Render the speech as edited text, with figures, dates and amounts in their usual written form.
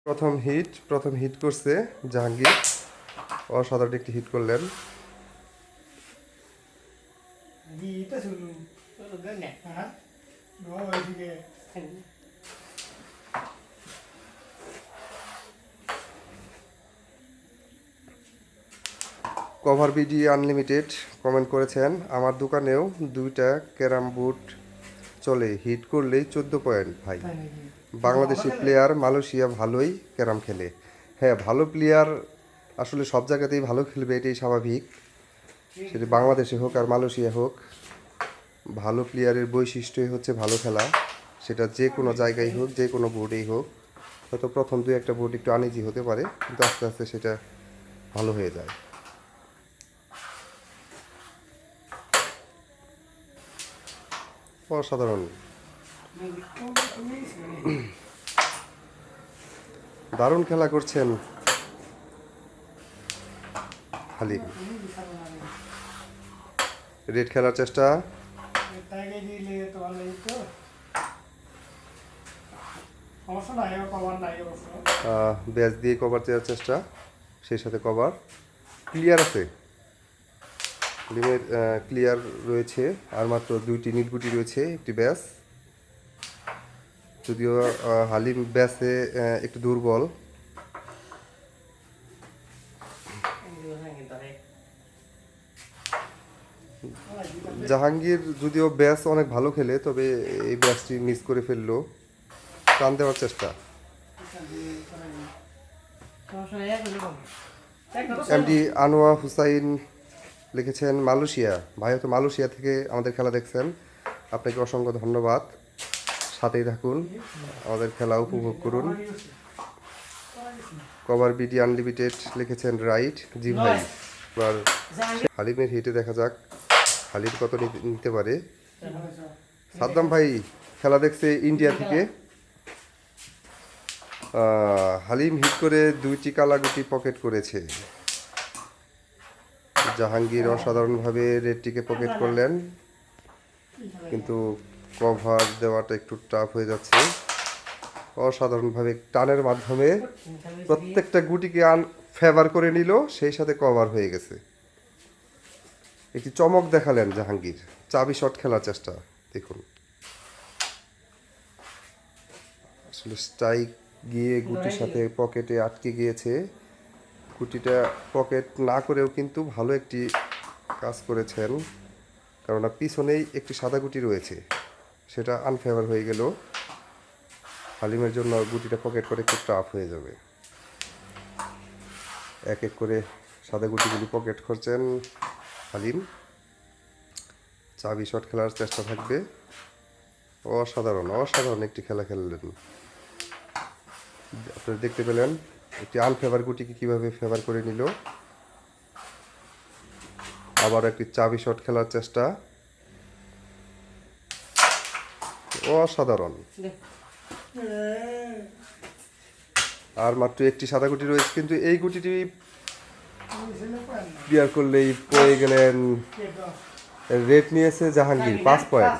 প্রথম হিট করছে জাহাঙ্গীর, অসাধারণ একটি হিট করলেন। কভার বিডি আনলিমিটেড কমেন্ট করেছেন, আমার দোকানেও 2টা ক্যারাম বোর্ড চলে, হিট করলেই 14 পয়েন্ট। ভাই বাংলাদেশি প্লেয়ার, মালয়েশিয়া ভালোই ক্যারাম খেলে। হ্যাঁ, ভালো প্লেয়ার আসলে সব জায়গাতেই ভালো খেলবে, এটাই স্বাভাবিক। সেটা বাংলাদেশে হোক আর মালয়েশিয়া হোক, ভালো প্লেয়ারের বৈশিষ্ট্যই হচ্ছে ভালো খেলা। সেটা যে কোনো জায়গায় হোক, যে কোনো বোর্ডেই হোক। হয়তো প্রথম 2-1টা বোর্ড একটু আনইজি হতে পারে, কিন্তু আস্তে আস্তে সেটা ভালো হয়ে যায়। অসাধারণ, দারুণ খেলা করছেন হালিম। রেড খেলার চেষ্টা, ব্যাচ দিয়ে কভার দেওয়ার চেষ্টা, সেই সাথে কভার ক্লিয়ার আছে। হালিমের ক্লিয়ার রয়েছে, আর মাত্র 2টি নীলগুটি রয়েছে, একটি ব্যাস। যদিও হালিম ব্যাসে একটু দুর্বল। জাহাঙ্গীর যদিও ব্যাস অনেক ভালো খেলে, তবে এই ব্যাসটি মিস করে ফেললো। টান দেওয়ার চেষ্টা, এমডি আনোয়ার হুসাইন লিখেছেন মালয়েশিয়া। ভাই হয়তো মালয়েশিয়া থেকে আমাদের খেলা দেখছেন, আপনাকে অসংখ্য ধন্যবাদ। সাথেই থাকুন, আমাদের খেলা উপভোগ করুন। কভার বিডি আনলিমিটেড লিখেছেন রাইট। জি ভাই, এবার হালিমের হিটে দেখা যাক হালিম কত নিতে পারে। সাদ্দাম ভাই খেলা দেখছে ইন্ডিয়া থেকে। হালিম হিট করে 2টি কালাগুটি পকেট করেছে। জাহাঙ্গীর অসাধারণভাবে রেডটিকে পকেট করলেন, কিন্তু কভার দেওয়াটা একটু টাফ হয়ে যাচ্ছে। অসাধারণভাবে টানের মাধ্যমে প্রত্যেকটা গুটিকে ফেভার করে নিল, সেই সাথে কভার হয়ে গেছে। একটি চমক দেখালেন জাহাঙ্গীর। চাবি শট খেলার চেষ্টা দেখুন, আসলে স্ট্রাইক গিয়ে গুটির সাথে পকেটে আটকে গিয়েছে। গুটিটা পকেট না করেও কিন্তু ভালো একটি কাজ করেছেন, কেননা পিছনেই একটি সাদা গুটি রয়েছে, সেটা আনফেভার হয়ে গেল। হালিমের জন্য গুটিটা পকেট করে একটু টাফ হয়ে যাবে। এক এক করে সাদা গুটিগুলি পকেট করছেন হালিম। চাবি শট খেলার চেষ্টা থাকবে। অসাধারণ একটি খেলা খেললেন। আপনারা দেখতে পেলেন একটি আনফেভার গুটিকে কিভাবে ফেভার করে নিল। আবার একটি চাবি শট খেলার চেষ্টা, অসাধারণ। আর মাত্র একটি সাদা গুটি রয়েছে, কিন্তু এই গুটিটি ক্লিয়ার করলেই পেয়ে গেলেন। রেড নিয়েছে জাহাঙ্গীর 5 পয়েন্ট।